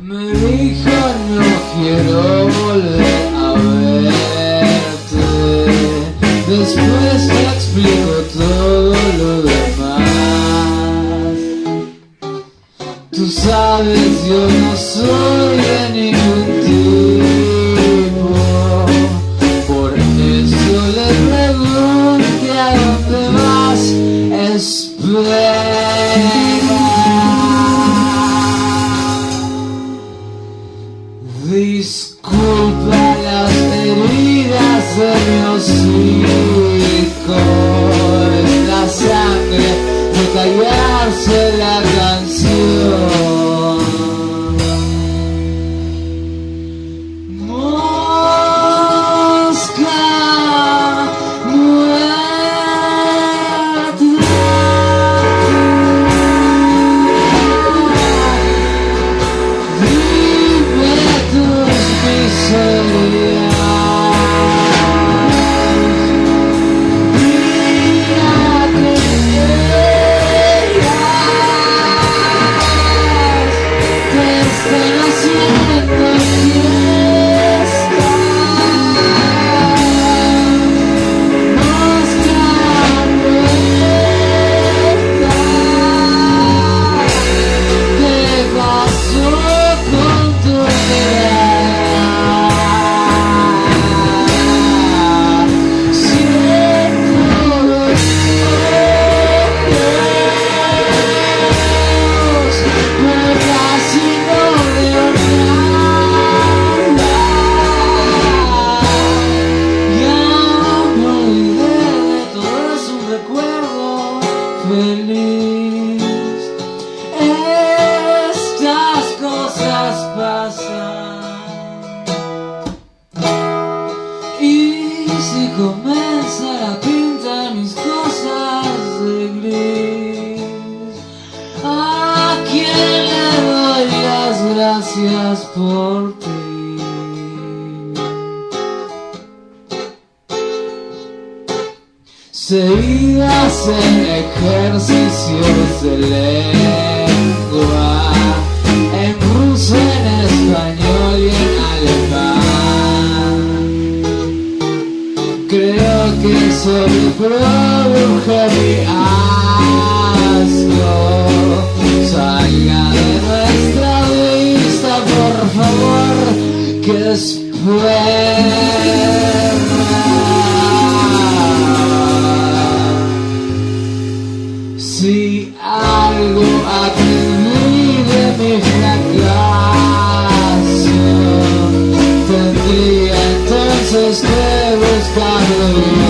Me dijo no quiero volver a verte. Después te explico todo lo demás. Tú sabes, yo no soy de ningún tipo. Por eso le pregunté a dónde vas. Espera. Disculpa las heridas de mi hocico. Es la sangre de callarse la canción. Mosca muerta. Dime tus miserias. Feliz, estas cosas pasan. Y si comenzara a pintar mis cosas de gris, ¿a quién le doy las gracias por ti? Seguidas en ejercicios de lengua, en ruso, en español y en alemán. Creo que solo produje mi asco. Salga de nuestra vista, por favor, que espera. Si algo aprendí de mi fracaso, tendría entonces que buscarlo.